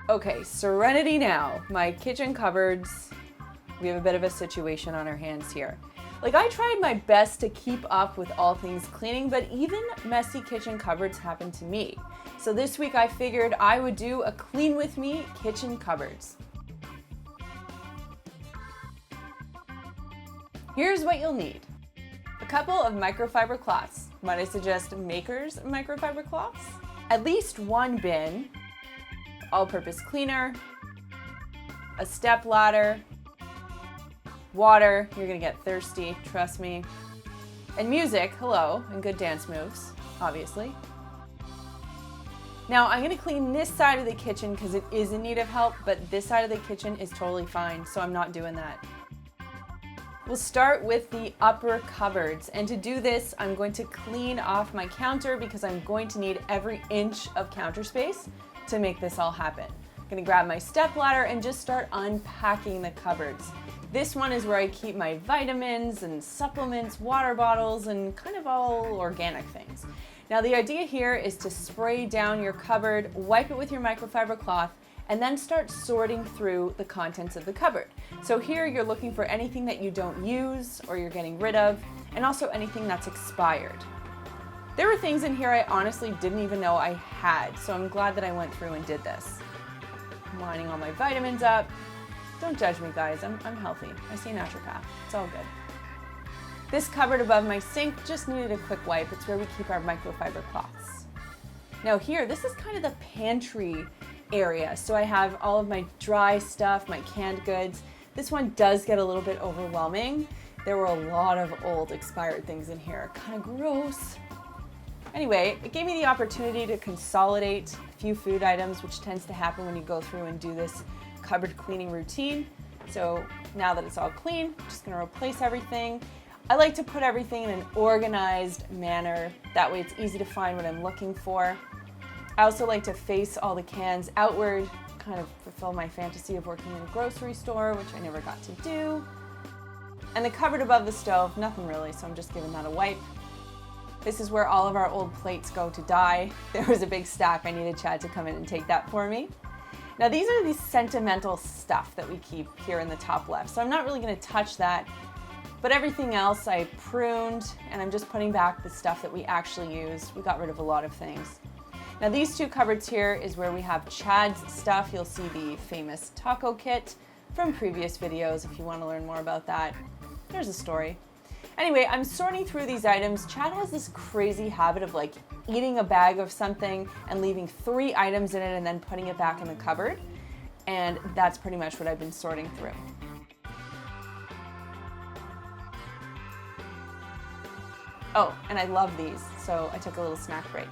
Okay, serenity now. My kitchen cupboards, we have a bit of a situation on our hands here. Like, I tried my best to keep up with all things cleaning, but even messy kitchen cupboards happen to me. So this week I figured I would do a clean with me kitchen cupboards. Here's what you'll need. A couple of microfiber cloths. Might I suggest Maker's microfiber cloths? At least one bin, all-purpose cleaner, a step ladder, water, you're gonna get thirsty, trust me, and music, hello, and good dance moves, obviously. Now I'm gonna clean this side of the kitchen because it is in need of help, but this side of the kitchen is totally fine, so I'm not doing that. We'll start with the upper cupboards, and to do this, I'm going to clean off my counter because I'm going to need every inch of counter space to make this all happen. I'm gonna grab my step ladder and just start unpacking the cupboards. This one is where I keep my vitamins and supplements, water bottles, and kind of all organic things. Now the idea here is to spray down your cupboard, wipe it with your microfiber cloth, and then start sorting through the contents of the cupboard. So here you're looking for anything that you don't use or you're getting rid of, and also anything that's expired. There were things in here I honestly didn't even know I had, so I'm glad that I went through and did this. I'm lining all my vitamins up. Don't judge me, guys, I'm healthy. I see a naturopath, it's all good. This cupboard above my sink just needed a quick wipe. It's where we keep our microfiber cloths. Now here, this is kind of the pantry area. So I have all of my dry stuff, my canned goods. This one does get a little bit overwhelming. There were a lot of old expired things in here, kind of gross. Anyway, it gave me the opportunity to consolidate a few food items, which tends to happen when you go through and do this cupboard cleaning routine. So now that it's all clean, I'm just gonna replace everything. I like to put everything in an organized manner. That way it's easy to find what I'm looking for. I also like to face all the cans outward, kind of fulfill my fantasy of working in a grocery store, which I never got to do. And the cupboard above the stove, nothing really, so I'm just giving that a wipe. This is where all of our old plates go to die. There was a big stack. I needed Chad to come in and take that for me. Now these are the sentimental stuff that we keep here in the top left, so I'm not really gonna touch that, but everything else I pruned, and I'm just putting back the stuff that we actually used. We got rid of a lot of things. Now these two cupboards here is where we have Chad's stuff. You'll see the famous taco kit from previous videos if you want to learn more about that. There's a story. Anyway, I'm sorting through these items. Chad has this crazy habit of like eating a bag of something and leaving 3 items in it and then putting it back in the cupboard. And that's pretty much what I've been sorting through. Oh, and I love these, so I took a little snack break.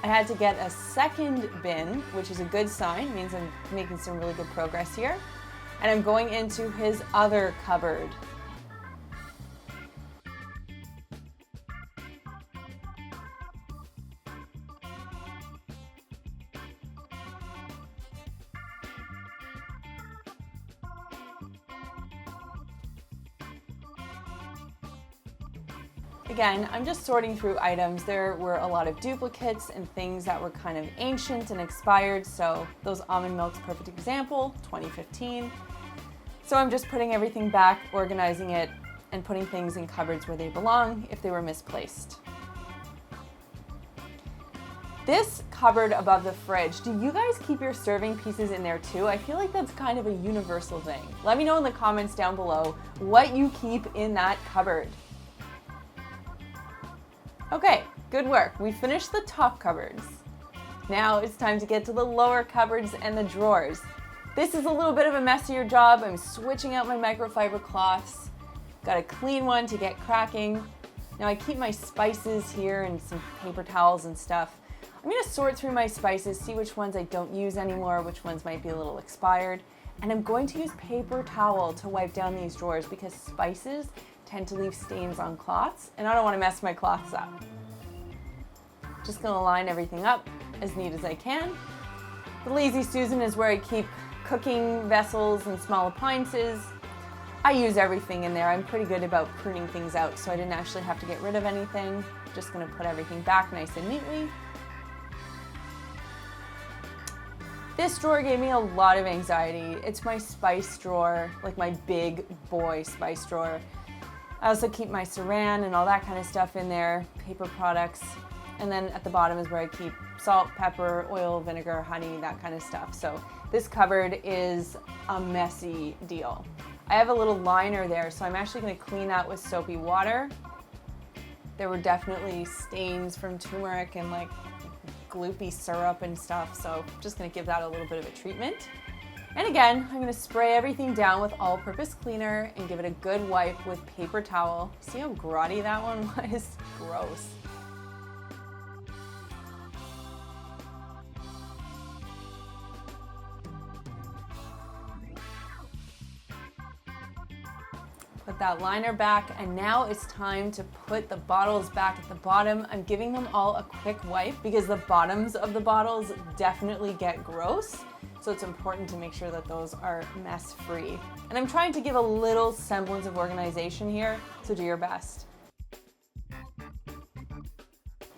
I had to get a second bin, which is a good sign. It means I'm making some really good progress here. And I'm going into his other cupboard. Again, I'm just sorting through items. There were a lot of duplicates and things that were kind of ancient and expired. So those almond milk's a perfect example, 2015. So I'm just putting everything back, organizing it, and putting things in cupboards where they belong if they were misplaced. This cupboard above the fridge, do you guys keep your serving pieces in there too? I feel like that's kind of a universal thing. Let me know in the comments down below what you keep in that cupboard. Okay, good work. We finished the top cupboards. Now it's time to get to the lower cupboards and the drawers. This is a little bit of a messier job. I'm switching out my microfiber cloths. Got a clean one to get cracking. Now I keep my spices here and some paper towels and stuff. I'm gonna sort through my spices, see which ones I don't use anymore, which ones might be a little expired. And I'm going to use paper towel to wipe down these drawers because spices tend to leave stains on cloths, and I don't want to mess my cloths up. Just gonna line everything up as neat as I can. The Lazy Susan is where I keep cooking vessels and small appliances. I use everything in there. I'm pretty good about pruning things out, so I didn't actually have to get rid of anything. Just gonna put everything back nice and neatly. This drawer gave me a lot of anxiety. It's my spice drawer, like my big boy spice drawer. I also keep my saran and all that kind of stuff in there, paper products. And then at the bottom is where I keep salt, pepper, oil, vinegar, honey, that kind of stuff. So this cupboard is a messy deal. I have a little liner there, so I'm actually going to clean that with soapy water. There were definitely stains from turmeric and like gloopy syrup and stuff, so I'm just going to give that a little bit of a treatment. And again, I'm going to spray everything down with all-purpose cleaner and give it a good wipe with paper towel. See how grotty that one was? Gross. Put that liner back, and now it's time to put the bottles back at the bottom. I'm giving them all a quick wipe because the bottoms of the bottles definitely get gross. So it's important to make sure that those are mess-free. And I'm trying to give a little semblance of organization here, so do your best.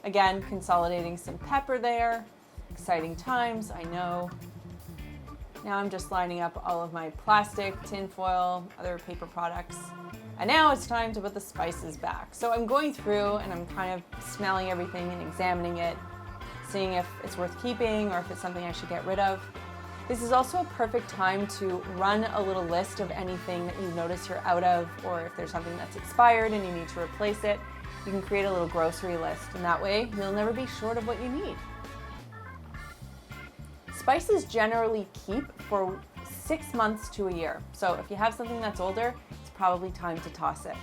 Again, consolidating some pepper there. Exciting times, I know. Now I'm just lining up all of my plastic, tin foil, other paper products. And now it's time to put the spices back. So I'm going through and I'm kind of smelling everything and examining it, seeing if it's worth keeping or if it's something I should get rid of. This is also a perfect time to run a little list of anything that you notice you're out of, or if there's something that's expired and you need to replace it, you can create a little grocery list, and that way you'll never be short of what you need. Spices generally keep for 6 months to a year, so if you have something that's older, it's probably time to toss it.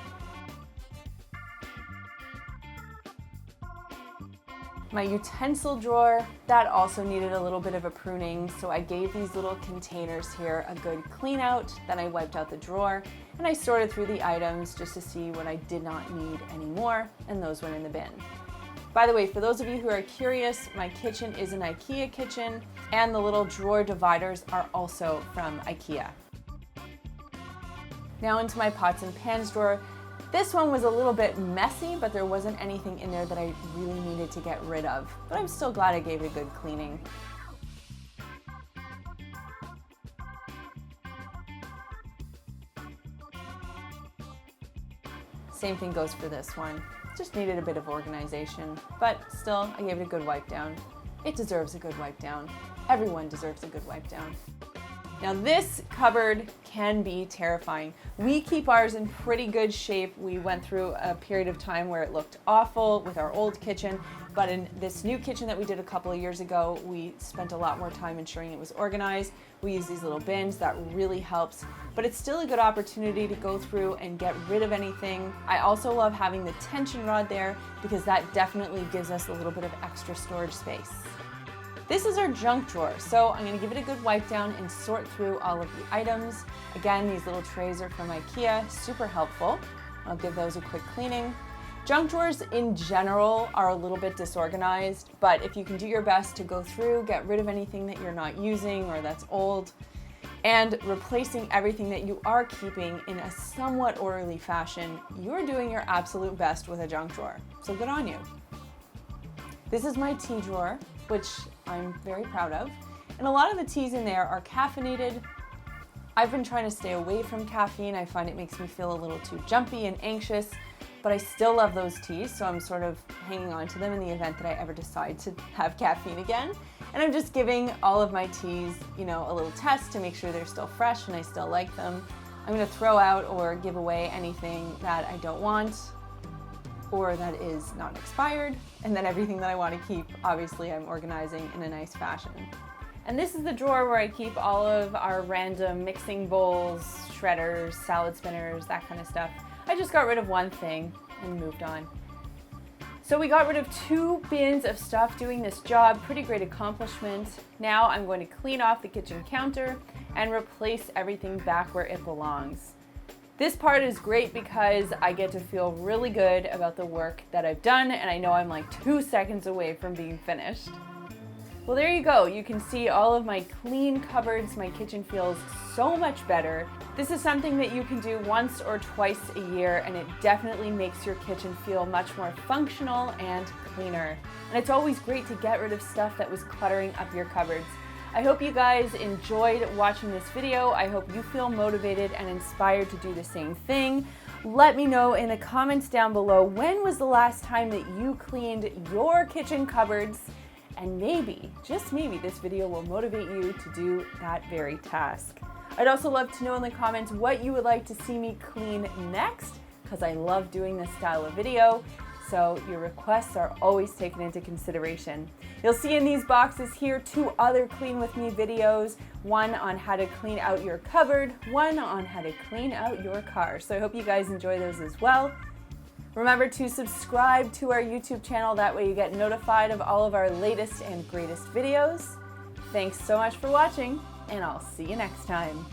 My utensil drawer, that also needed a little bit of a pruning, so I gave these little containers here a good clean out, then I wiped out the drawer, and I sorted through the items just to see what I did not need anymore, and those went in the bin. By the way, for those of you who are curious, my kitchen is an IKEA kitchen, and the little drawer dividers are also from IKEA. Now into my pots and pans drawer. This one was a little bit messy, but there wasn't anything in there that I really needed to get rid of. But I'm still glad I gave it a good cleaning. Same thing goes for this one. Just needed a bit of organization, but still, I gave it a good wipe down. It deserves a good wipe down. Everyone deserves a good wipe down. Now this cupboard can be terrifying. We keep ours in pretty good shape. We went through a period of time where it looked awful with our old kitchen, but in this new kitchen that we did a couple of years ago, we spent a lot more time ensuring it was organized. We use these little bins, that really helps, but it's still a good opportunity to go through and get rid of anything. I also love having the tension rod there because that definitely gives us a little bit of extra storage space. This is our junk drawer, so I'm going to give it a good wipe down and sort through all of the items. Again, these little trays are from IKEA, super helpful. I'll give those a quick cleaning. Junk drawers in general are a little bit disorganized, but if you can do your best to go through, get rid of anything that you're not using or that's old, and replacing everything that you are keeping in a somewhat orderly fashion, you're doing your absolute best with a junk drawer. So good on you. This is my tea drawer, which I'm very proud of. And a lot of the teas in there are caffeinated. I've been trying to stay away from caffeine. I find it makes me feel a little too jumpy and anxious, but I still love those teas, so I'm sort of hanging on to them in the event that I ever decide to have caffeine again. And I'm just giving all of my teas, a little test to make sure they're still fresh and I still like them. I'm gonna throw out or give away anything that I don't want or that is not expired, and then everything that I want to keep, obviously I'm organizing in a nice fashion. And this is the drawer where I keep all of our random mixing bowls, shredders, salad spinners, that kind of stuff. I just got rid of one thing and moved on. So we got rid of 2 bins of stuff doing this job, pretty great accomplishment. Now I'm going to clean off the kitchen counter and replace everything back where it belongs. This part is great because I get to feel really good about the work that I've done, and I know I'm like 2 seconds away from being finished. Well, there you go. You can see all of my clean cupboards. My kitchen feels so much better. This is something that you can do once or twice a year, and it definitely makes your kitchen feel much more functional and cleaner. And it's always great to get rid of stuff that was cluttering up your cupboards. I hope you guys enjoyed watching this video. I hope you feel motivated and inspired to do the same thing. Let me know in the comments down below, when was the last time that you cleaned your kitchen cupboards? And maybe, just maybe, this video will motivate you to do that very task. I'd also love to know in the comments what you would like to see me clean next, because I love doing this style of video. So your requests are always taken into consideration. You'll see in these boxes here 2 other Clean With Me videos, one on how to clean out your cupboard, one on how to clean out your car. So I hope you guys enjoy those as well. Remember to subscribe to our YouTube channel, that way you get notified of all of our latest and greatest videos. Thanks so much for watching, and I'll see you next time.